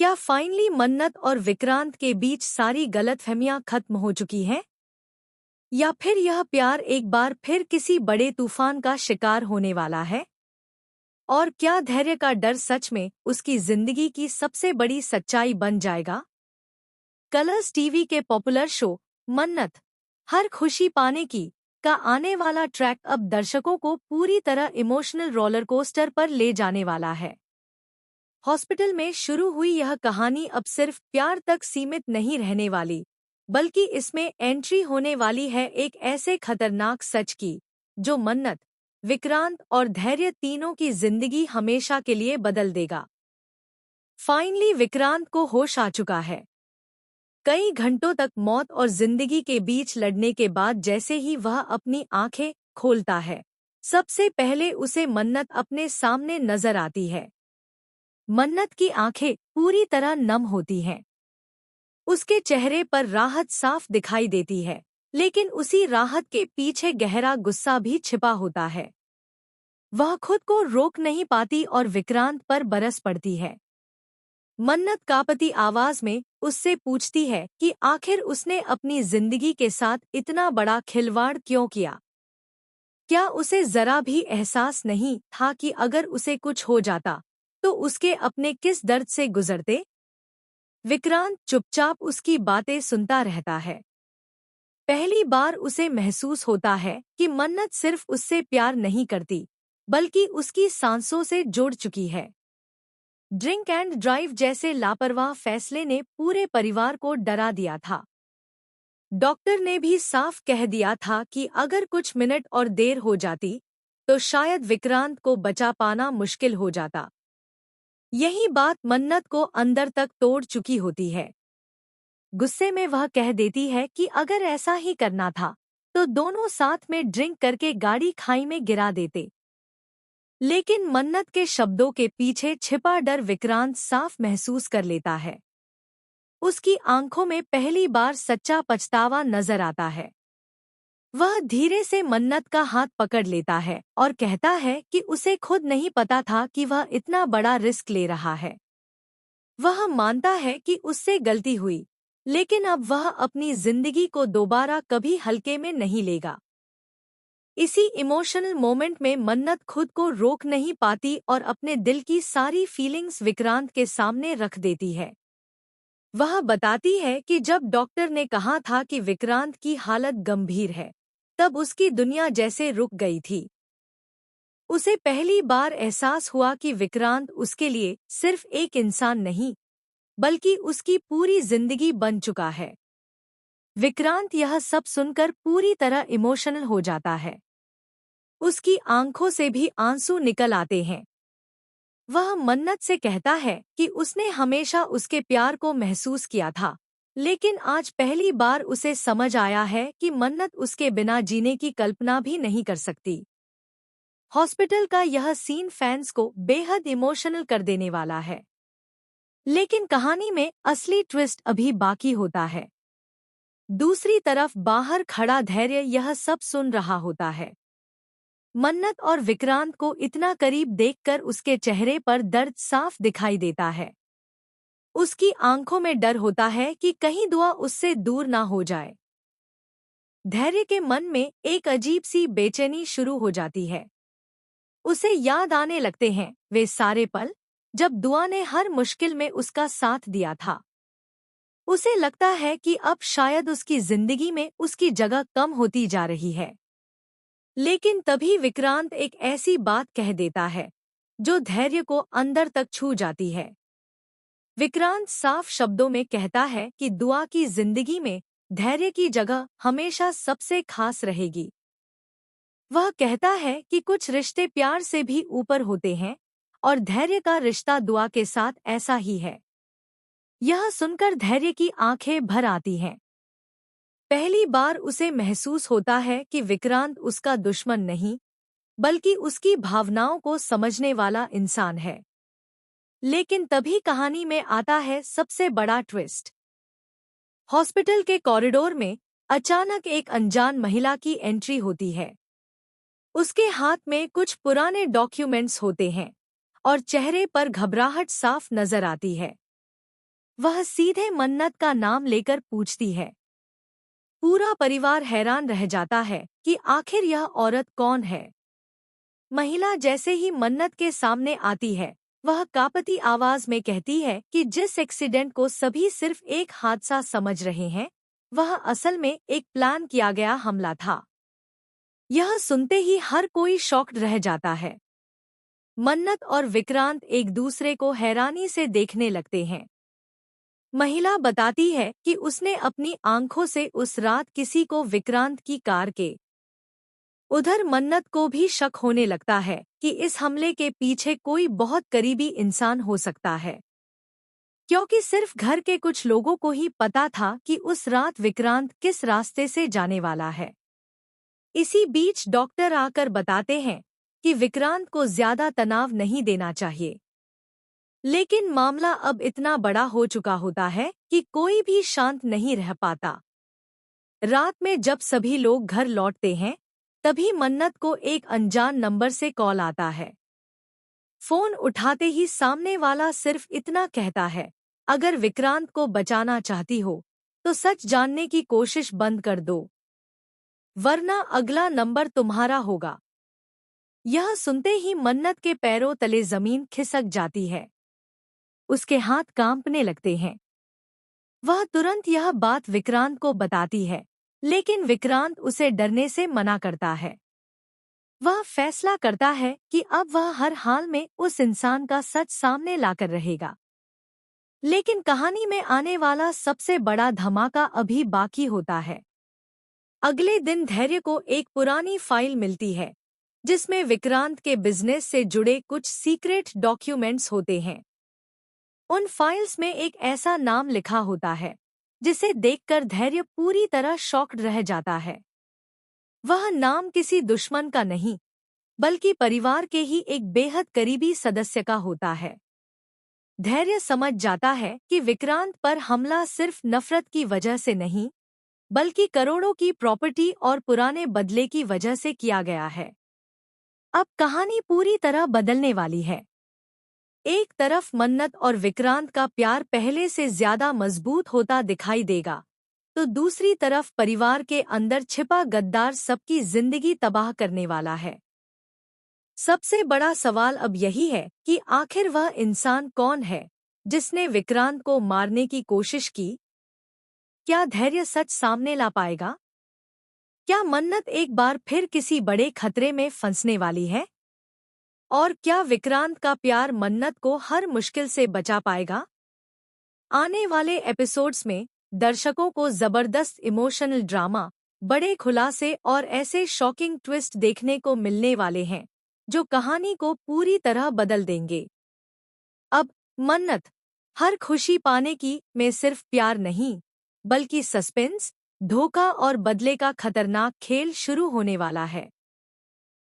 क्या फाइनली मन्नत और विक्रांत के बीच सारी गलतफहमियां खत्म हो चुकी हैं? या फिर यह प्यार एक बार फिर किसी बड़े तूफान का शिकार होने वाला है? और क्या धैर्य का डर सच में उसकी जिंदगी की सबसे बड़ी सच्चाई बन जाएगा? कलर्स टीवी के पॉपुलर शो मन्नत हर खुशी पाने की का आने वाला ट्रैक अब दर्शकों को पूरी तरह इमोशनल रोलर कोस्टर पर ले जाने वाला है। हॉस्पिटल में शुरू हुई यह कहानी अब सिर्फ प्यार तक सीमित नहीं रहने वाली, बल्कि इसमें एंट्री होने वाली है एक ऐसे खतरनाक सच की, जो मन्नत, विक्रांत और धैर्य तीनों की जिंदगी हमेशा के लिए बदल देगा। फाइनली विक्रांत को होश आ चुका है। कई घंटों तक मौत और जिंदगी के बीच लड़ने के बाद जैसे ही वह अपनी आंखें खोलता है, सबसे पहले उसे मन्नत अपने सामने नजर आती है। मन्नत की आंखें पूरी तरह नम होती हैं। उसके चेहरे पर राहत साफ दिखाई देती है, लेकिन उसी राहत के पीछे गहरा गुस्सा भी छिपा होता है। वह खुद को रोक नहीं पाती और विक्रांत पर बरस पड़ती है। मन्नत कांपती आवाज में उससे पूछती है कि आखिर उसने अपनी जिंदगी के साथ इतना बड़ा खिलवाड़ क्यों किया। क्या उसे जरा भी एहसास नहीं था कि अगर उसे कुछ हो जाता तो उसके अपने किस दर्द से गुजरते? विक्रांत चुपचाप उसकी बातें सुनता रहता है। पहली बार उसे महसूस होता है कि मन्नत सिर्फ उससे प्यार नहीं करती, बल्कि उसकी सांसों से जुड़ चुकी है। ड्रिंक एंड ड्राइव जैसे लापरवाह फैसले ने पूरे परिवार को डरा दिया था। डॉक्टर ने भी साफ कह दिया था कि अगर कुछ मिनट और देर हो जाती तो शायद विक्रांत को बचा पाना मुश्किल हो जाता। यही बात मन्नत को अंदर तक तोड़ चुकी होती है। गुस्से में वह कह देती है कि अगर ऐसा ही करना था तो दोनों साथ में ड्रिंक करके गाड़ी खाई में गिरा देते। लेकिन मन्नत के शब्दों के पीछे छिपा डर विक्रांत साफ महसूस कर लेता है। उसकी आंखों में पहली बार सच्चा पछतावा नजर आता है। वह धीरे से मन्नत का हाथ पकड़ लेता है और कहता है कि उसे खुद नहीं पता था कि वह इतना बड़ा रिस्क ले रहा है। वह मानता है कि उससे गलती हुई, लेकिन अब वह अपनी जिंदगी को दोबारा कभी हल्के में नहीं लेगा। इसी इमोशनल मोमेंट में मन्नत खुद को रोक नहीं पाती और अपने दिल की सारी फीलिंग्स विक्रांत के सामने रख देती है। वह बताती है कि जब डॉक्टर ने कहा था कि विक्रांत की हालत गंभीर है, तब उसकी दुनिया जैसे रुक गई थी। उसे पहली बार एहसास हुआ कि विक्रांत उसके लिए सिर्फ एक इंसान नहीं, बल्कि उसकी पूरी जिंदगी बन चुका है। विक्रांत यह सब सुनकर पूरी तरह इमोशनल हो जाता है। उसकी आंखों से भी आंसू निकल आते हैं। वह मन्नत से कहता है कि उसने हमेशा उसके प्यार को महसूस किया था, लेकिन आज पहली बार उसे समझ आया है कि मन्नत उसके बिना जीने की कल्पना भी नहीं कर सकती। हॉस्पिटल का यह सीन फैंस को बेहद इमोशनल कर देने वाला है। लेकिन कहानी में असली ट्विस्ट अभी बाकी होता है। दूसरी तरफ बाहर खड़ा धैर्य यह सब सुन रहा होता है। मन्नत और विक्रांत को इतना करीब देखकर उसके चेहरे पर दर्द साफ दिखाई देता है। उसकी आंखों में डर होता है कि कहीं दुआ उससे दूर ना हो जाए। धैर्य के मन में एक अजीब सी बेचैनी शुरू हो जाती है। उसे याद आने लगते हैं वे सारे पल जब दुआ ने हर मुश्किल में उसका साथ दिया था। उसे लगता है कि अब शायद उसकी जिंदगी में उसकी जगह कम होती जा रही है। लेकिन तभी विक्रांत एक ऐसी बात कह देता है जो धैर्य को अंदर तक छू जाती है। विक्रांत साफ शब्दों में कहता है कि दुआ की जिंदगी में धैर्य की जगह हमेशा सबसे खास रहेगी। वह कहता है कि कुछ रिश्ते प्यार से भी ऊपर होते हैं और धैर्य का रिश्ता दुआ के साथ ऐसा ही है। यह सुनकर धैर्य की आंखें भर आती हैं। पहली बार उसे महसूस होता है कि विक्रांत उसका दुश्मन नहीं, बल्कि उसकी भावनाओं को समझने वाला इंसान है। लेकिन तभी कहानी में आता है सबसे बड़ा ट्विस्ट। हॉस्पिटल के कॉरिडोर में अचानक एक अनजान महिला की एंट्री होती है। उसके हाथ में कुछ पुराने डॉक्यूमेंट्स होते हैं और चेहरे पर घबराहट साफ नजर आती है। वह सीधे मन्नत का नाम लेकर पूछती है। पूरा परिवार हैरान रह जाता है कि आखिर यह औरत कौन है। महिला जैसे ही मन्नत के सामने आती है, वह कांपती आवाज में कहती है कि जिस एक्सीडेंट को सभी सिर्फ एक हादसा समझ रहे हैं, वह असल में एक प्लान किया गया हमला था। यह सुनते ही हर कोई शॉक्ड रह जाता है। मन्नत और विक्रांत एक दूसरे को हैरानी से देखने लगते हैं। महिला बताती है कि उसने अपनी आंखों से उस रात किसी को विक्रांत की कार के उधर मन्नत को भी शक होने लगता है कि इस हमले के पीछे कोई बहुत करीबी इंसान हो सकता है, क्योंकि सिर्फ घर के कुछ लोगों को ही पता था कि उस रात विक्रांत किस रास्ते से जाने वाला है। इसी बीच डॉक्टर आकर बताते हैं कि विक्रांत को ज्यादा तनाव नहीं देना चाहिए, लेकिन मामला अब इतना बड़ा हो चुका होता है कि कोई भी शांत नहीं रह पाता। रात में जब सभी लोग घर लौटते हैं, तभी मन्नत को एक अनजान नंबर से कॉल आता है। फोन उठाते ही सामने वाला सिर्फ इतना कहता है, अगर विक्रांत को बचाना चाहती हो तो सच जानने की कोशिश बंद कर दो, वरना अगला नंबर तुम्हारा होगा। यह सुनते ही मन्नत के पैरों तले जमीन खिसक जाती है। उसके हाथ कांपने लगते हैं। वह तुरंत यह बात विक्रांत को बताती है, लेकिन विक्रांत उसे डरने से मना करता है। वह फैसला करता है कि अब वह हर हाल में उस इंसान का सच सामने लाकर रहेगा। लेकिन कहानी में आने वाला सबसे बड़ा धमाका अभी बाकी होता है। अगले दिन धैर्य को एक पुरानी फाइल मिलती है, जिसमें विक्रांत के बिजनेस से जुड़े कुछ सीक्रेट डॉक्यूमेंट्स होते हैं। उन फाइल्स में एक ऐसा नाम लिखा होता है जिसे देखकर धैर्य पूरी तरह शॉक्ड रह जाता है। वह नाम किसी दुश्मन का नहीं, बल्कि परिवार के ही एक बेहद करीबी सदस्य का होता है। धैर्य समझ जाता है कि विक्रांत पर हमला सिर्फ नफरत की वजह से नहीं, बल्कि करोड़ों की प्रॉपर्टी और पुराने बदले की वजह से किया गया है। अब कहानी पूरी तरह बदलने वाली है। एक तरफ मन्नत और विक्रांत का प्यार पहले से ज्यादा मजबूत होता दिखाई देगा, तो दूसरी तरफ परिवार के अंदर छिपा गद्दार सबकी जिंदगी तबाह करने वाला है। सबसे बड़ा सवाल अब यही है कि आखिर वह इंसान कौन है जिसने विक्रांत को मारने की कोशिश की। क्या धैर्य सच सामने ला पाएगा? क्या मन्नत एक बार फिर किसी बड़े खतरे में फंसने वाली है? और क्या विक्रांत का प्यार मन्नत को हर मुश्किल से बचा पाएगा? आने वाले एपिसोड्स में दर्शकों को जबरदस्त इमोशनल ड्रामा, बड़े खुलासे और ऐसे शॉकिंग ट्विस्ट देखने को मिलने वाले हैं जो कहानी को पूरी तरह बदल देंगे। अब मन्नत हर खुशी पाने की में सिर्फ प्यार नहीं, बल्कि सस्पेंस, धोखा और बदले का खतरनाक खेल शुरू होने वाला है।